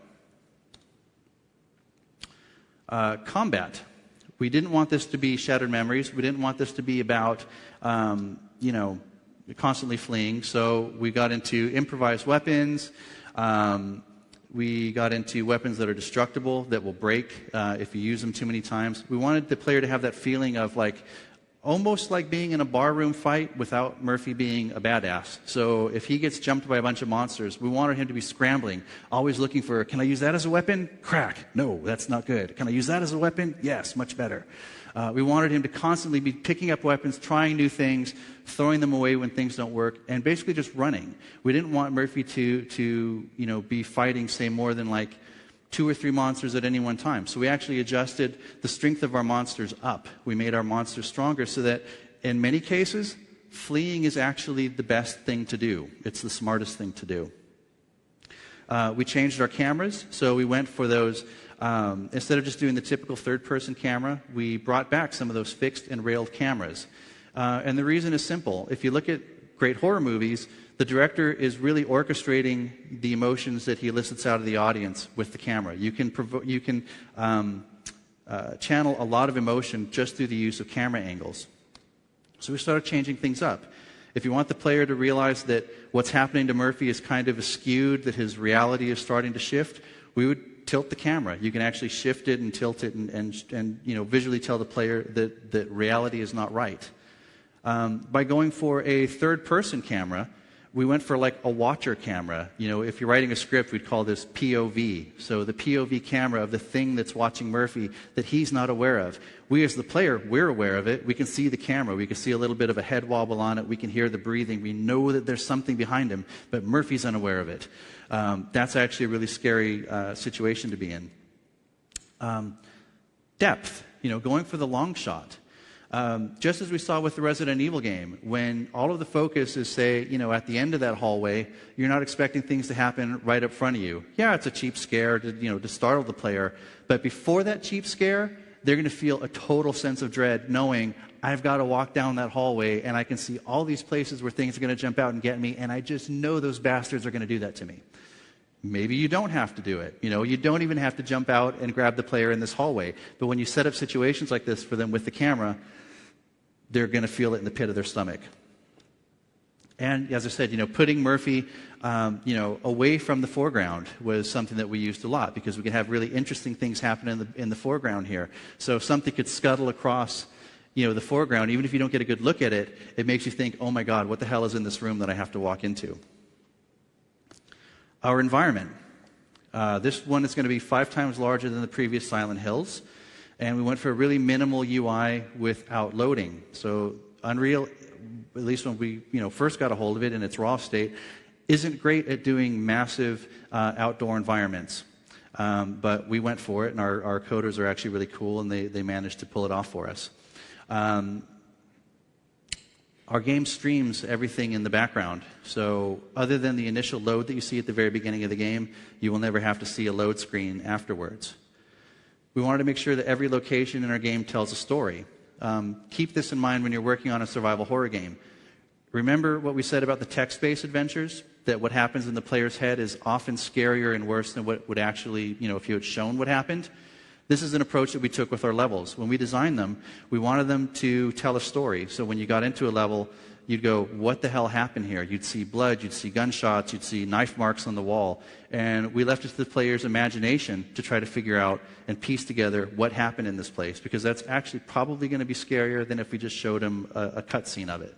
Combat. We didn't want this to be Shattered Memories. We didn't want this to be about, constantly fleeing. So we got into improvised weapons. We got into weapons that are destructible, that will break if you use them too many times. We wanted the player to have that feeling of almost like being in a barroom fight without Murphy being a badass. So if he gets jumped by a bunch of monsters, we wanted him to be scrambling, always looking for, can I use that as a weapon? Crack. No, that's not good. Can I use that as a weapon? Yes, much better. We wanted him to constantly be picking up weapons, trying new things, throwing them away when things don't work, and basically just running. We didn't want Murphy to be fighting, say, more than 2 or 3 monsters at any one time. So we actually adjusted the strength of our monsters up. We made our monsters stronger so that in many cases, fleeing is actually the best thing to do. It's the smartest thing to do. We changed our cameras, so we went for those, instead of just doing the typical third-person camera, we brought back some of those fixed and railed cameras. And the reason is simple. If you look at great horror movies, the director is really orchestrating the emotions that he elicits out of the audience with the camera. You can channel a lot of emotion just through the use of camera angles. So we started changing things up. If you want the player to realize that what's happening to Murphy is kind of skewed, that his reality is starting to shift, we would tilt the camera. You can actually shift it and tilt it and visually tell the player that reality is not right. By going for a third-person camera, we went for a watcher camera. If you're writing a script, we'd call this POV. So the POV camera of the thing that's watching Murphy that he's not aware of. We as the player, we're aware of it. We can see the camera. We can see a little bit of a head wobble on it. We can hear the breathing. We know that there's something behind him, but Murphy's unaware of it. That's actually a really scary situation to be in. Depth, going for the long shot. Just as we saw with the Resident Evil game, when all of the focus is, say, at the end of that hallway, you're not expecting things to happen right up front of you. Yeah, it's a cheap scare to startle the player, but before that cheap scare, they're going to feel a total sense of dread, knowing I've got to walk down that hallway and I can see all these places where things are going to jump out and get me, and I just know those bastards are going to do that to me. Maybe you don't have to do it. You don't even have to jump out and grab the player in this hallway. But when you set up situations like this for them with the camera, they're going to feel it in the pit of their stomach. And as I said, putting Murphy, away from the foreground was something that we used a lot because we could have really interesting things happen in the foreground here. So if something could scuttle across, the foreground, even if you don't get a good look at it, it makes you think, oh my God, what the hell is in this room that I have to walk into? Our environment. This one is going to be 5 times larger than the previous Silent Hills. And we went for a really minimal UI without loading. So Unreal, at least when we first got a hold of it in its raw state, isn't great at doing massive outdoor environments. But we went for it, and our coders are actually really cool, and they managed to pull it off for us. Our game streams everything in the background. So other than the initial load that you see at the very beginning of the game, you will never have to see a load screen afterwards. We wanted to make sure that every location in our game tells a story. Keep this in mind when you're working on a survival horror game. Remember what we said about the text-based adventures? That what happens in the player's head is often scarier and worse than what would actually, if you had shown what happened. This is an approach that we took with our levels. When we designed them, we wanted them to tell a story. So when you got into a level, you'd go, what the hell happened here? You'd see blood, you'd see gunshots, you'd see knife marks on the wall. And we left it to the player's imagination to try to figure out and piece together what happened in this place, because that's actually probably going to be scarier than if we just showed them a cutscene of it.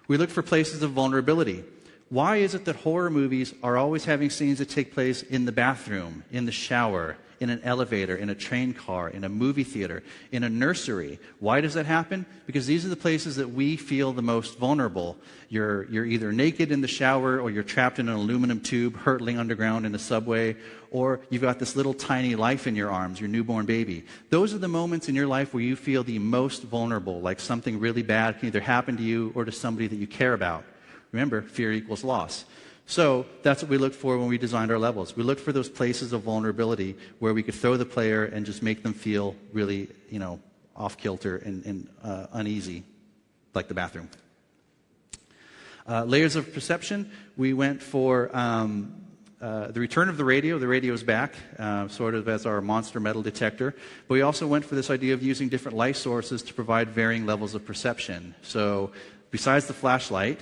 We look for places of vulnerability. Why is it that horror movies are always having scenes that take place in the bathroom, in the shower, in an elevator, in a train car, in a movie theater, in a nursery? Why does that happen? Because these are the places that we feel the most vulnerable. You're either naked in the shower, or you're trapped in an aluminum tube hurtling underground in a subway, or you've got this little tiny life in your arms, your newborn baby. Those are the moments in your life where you feel the most vulnerable, like something really bad can either happen to you or to somebody that you care about. Remember, fear equals loss. So that's what we looked for when we designed our levels. We looked for those places of vulnerability where we could throw the player and just make them feel really, off kilter and uneasy, like the bathroom. Layers of perception. We went for the return of the radio. The radio is back, sort of as our monster metal detector. But we also went for this idea of using different light sources to provide varying levels of perception. So besides the flashlight,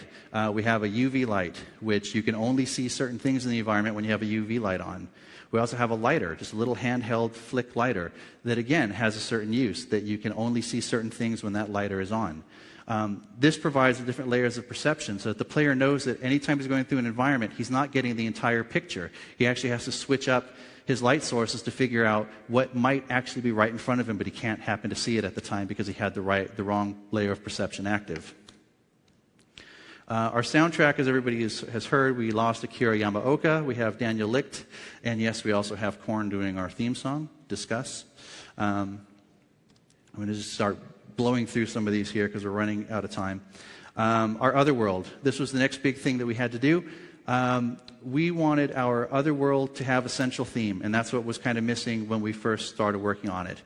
we have a UV light, which you can only see certain things in the environment when you have a UV light on. We also have a lighter, just a little handheld flick lighter, that again has a certain use, that you can only see certain things when that lighter is on. This provides the different layers of perception so that the player knows that anytime he's going through an environment, he's not getting the entire picture. He actually has to switch up his light sources to figure out what might actually be right in front of him, but he can't happen to see it at the time because he had the wrong layer of perception active. Our soundtrack, as everybody has heard, we lost Akira Yamaoka. We have Daniel Licht. And yes, we also have Korn doing our theme song, Discuss. I'm going to just start blowing through some of these here because we're running out of time. Our Otherworld. This was the next big thing that we had to do. We wanted our Otherworld to have a central theme, and that's what was kind of missing when we first started working on it.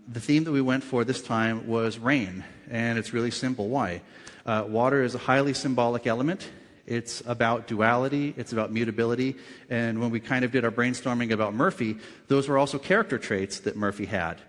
The theme that we went for this time was rain, and it's really simple. Why? Water is a highly symbolic element. It's about duality. It's about mutability. And when we kind of did our brainstorming about Murphy, those were also character traits that Murphy had.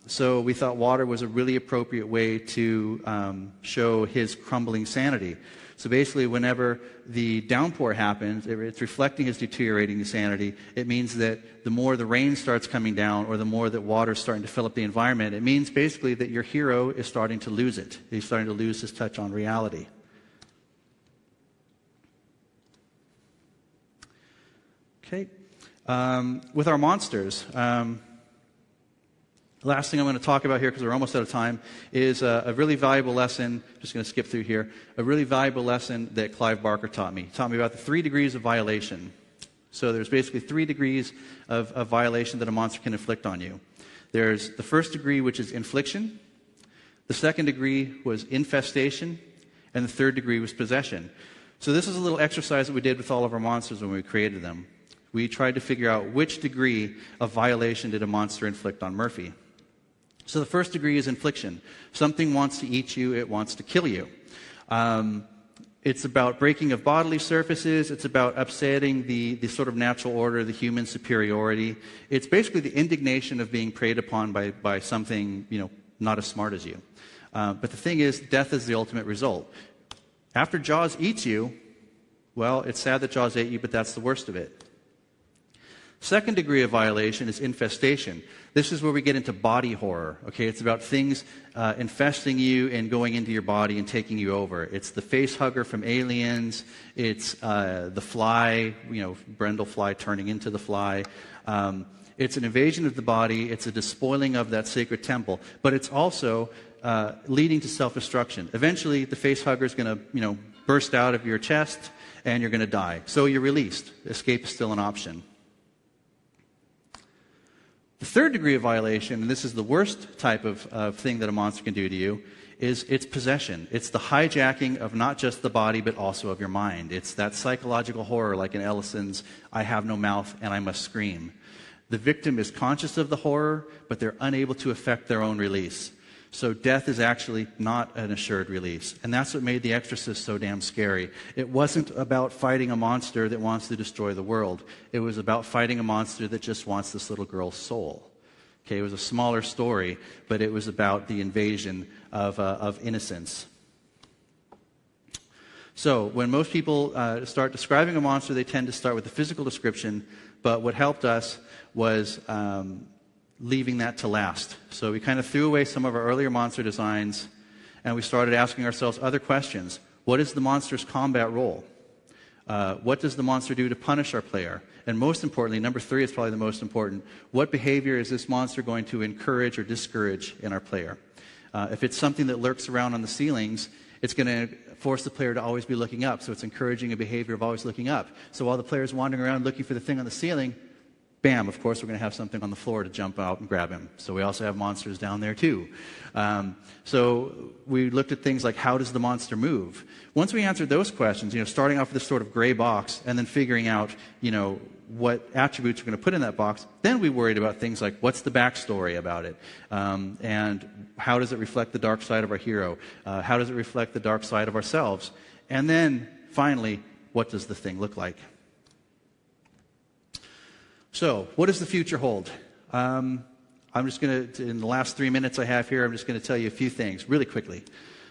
So we thought water was a really appropriate way to show his crumbling sanity. So basically, whenever the downpour happens, it's reflecting his deteriorating sanity. It means that the more the rain starts coming down, or the more that water is starting to fill up the environment, it means basically that your hero is starting to lose it. He's starting to lose his touch on reality. Okay. With our monsters, last thing I'm going to talk about here, because we're almost out of time, is a really valuable lesson. Just going to skip through here. A really valuable lesson that Clive Barker taught me. He taught me about the 3 degrees of violation. So there's basically 3 degrees of violation that a monster can inflict on you. There's the first degree, which is infliction. The second degree was infestation. And the third degree was possession. So this is a little exercise that we did with all of our monsters when we created them. We tried to figure out which degree of violation did a monster inflict on Murphy. So the first degree is infliction. Something wants to eat you, it wants to kill you. It's about breaking of bodily surfaces. It's about upsetting the sort of natural order, the human superiority. It's basically the indignation of being preyed upon by something, not as smart as you. But the thing is, death is the ultimate result. After Jaws eats you, well, it's sad that Jaws ate you, but that's the worst of it. Second degree of violation is infestation. This is where we get into body horror. Okay, it's about things infesting you and going into your body and taking you over. It's the face hugger from Aliens. It's the fly, Brendel fly turning into the fly. It's an invasion of the body. It's a despoiling of that sacred temple. But it's also leading to self-destruction. Eventually, the face hugger is going to, burst out of your chest, and you're going to die. So you're released. Escape is still an option. The third degree of violation, and this is the worst type of thing that a monster can do to you, is its possession. It's the hijacking of not just the body, but also of your mind. It's that psychological horror, like in Ellison's I Have No Mouth and I Must Scream. The victim is conscious of the horror, but they're unable to effect their own release. So death is actually not an assured release. And that's what made The Exorcist so damn scary. It wasn't about fighting a monster that wants to destroy the world. It was about fighting a monster that just wants this little girl's soul. Okay, it was a smaller story, but it was about the invasion of innocence. So when most people start describing a monster, they tend to start with the physical description, but what helped us was leaving that to last. So we kind of threw away some of our earlier monster designs, and we started asking ourselves other questions. What is the monster's combat role? What does the monster do to punish our player? And most importantly, number 3 is probably the most important. What behavior is this monster going to encourage or discourage in our player? If it's something that lurks around on the ceilings, it's going to force the player to always be looking up. So it's encouraging a behavior of always looking up. So while the player's wandering around looking for the thing on the ceiling, bam, of course, we're going to have something on the floor to jump out and grab him. So we also have monsters down there, too. So we looked at things like, how does the monster move? Once we answered those questions, starting off with this sort of gray box and then figuring out, what attributes we're going to put in that box, then we worried about things like, what's the backstory about it? And how does it reflect the dark side of our hero? How does it reflect the dark side of ourselves? And then, finally, what does the thing look like? So, what does the future hold? I'm just going to, in the last 3 minutes I have here, I'm just going to tell you a few things really quickly.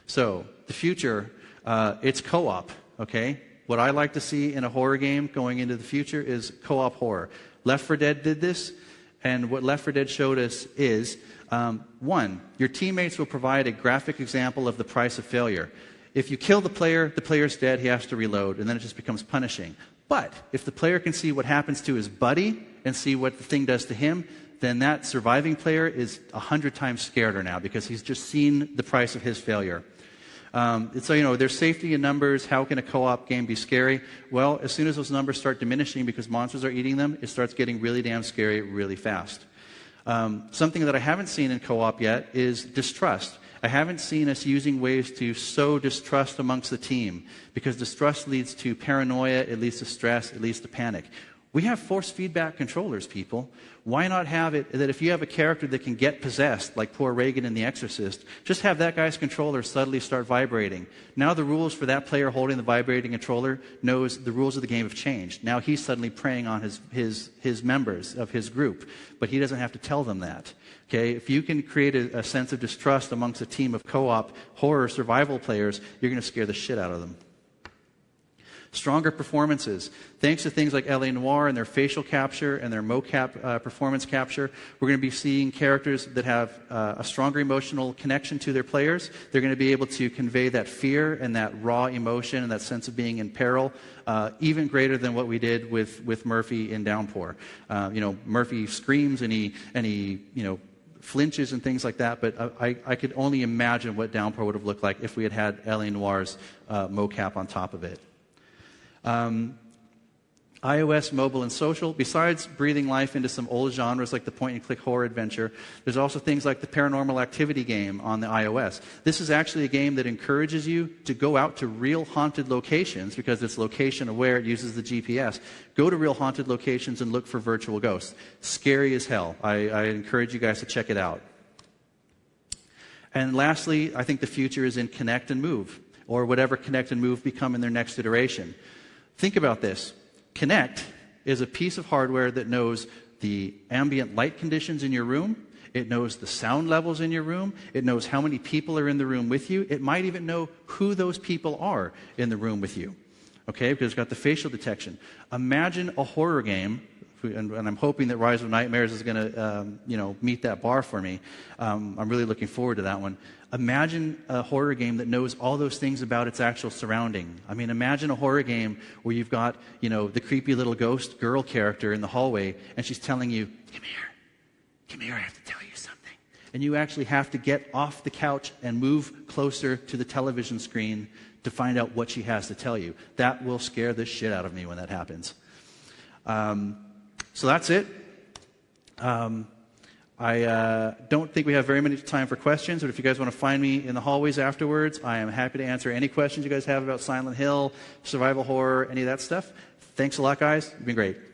So, the future, it's co-op, okay? What I like to see in a horror game going into the future is co-op horror. Left 4 Dead did this, and what Left 4 Dead showed us is, 1, your teammates will provide a graphic example of the price of failure. If you kill the player's dead, he has to reload, and then it just becomes punishing. But if the player can see what happens to his buddy and see what the thing does to him, then that surviving player is 100 times scarier now because he's just seen the price of his failure. So, there's safety in numbers. How can a co-op game be scary? Well, as soon as those numbers start diminishing because monsters are eating them, it starts getting really damn scary really fast. Something that I haven't seen in co-op yet is distrust. I haven't seen us using ways to sow distrust amongst the team because distrust leads to paranoia, it leads to stress, it leads to panic. We have force feedback controllers, people. Why not have it that if you have a character that can get possessed, like poor Reagan in The Exorcist, just have that guy's controller suddenly start vibrating. Now the rules for that player holding the vibrating controller knows the rules of the game have changed. Now he's suddenly preying on his members of his group, but he doesn't have to tell them that. Okay, if you can create a sense of distrust amongst a team of co-op horror survival players, you're going to scare the shit out of them. Stronger performances. Thanks to things like L.A. Noire and their facial capture and their mocap performance capture, we're going to be seeing characters that have a stronger emotional connection to their players. They're going to be able to convey that fear and that raw emotion and that sense of being in peril even greater than what we did with Murphy in Downpour. Murphy screams and he flinches and things like that, but I could only imagine what Downpour would have looked like if we had had L.A. Noire's mocap on top of it. iOS, mobile, and social. Besides breathing life into some old genres like the point-and-click horror adventure, there's also things like the Paranormal Activity game on the iOS. This is actually a game that encourages you to go out to real haunted locations because it's location-aware, it uses the GPS. Go to real haunted locations and look for virtual ghosts. Scary as hell. I encourage you guys to check it out. And lastly, I think the future is in Connect and Move, or whatever Connect and Move become in their next iteration. Think about this. Connect is a piece of hardware that knows the ambient light conditions in your room. It knows the sound levels in your room. It knows how many people are in the room with you. It might even know who those people are in the room with you. Okay, because it's got the facial detection. Imagine a horror game, and I'm hoping that Rise of Nightmares is going to, meet that bar for me. I'm really looking forward to that one. Imagine a horror game that knows all those things about its actual surrounding. I mean, imagine a horror game where you've got, the creepy little ghost girl character in the hallway, and she's telling you, come here, I have to tell you something. And you actually have to get off the couch and move closer to the television screen to find out what she has to tell you. That will scare the shit out of me when that happens. So that's it. I don't think we have very much time for questions, but if you guys want to find me in the hallways afterwards, I am happy to answer any questions you guys have about Silent Hill, survival horror, any of that stuff. Thanks a lot, guys. You've been great.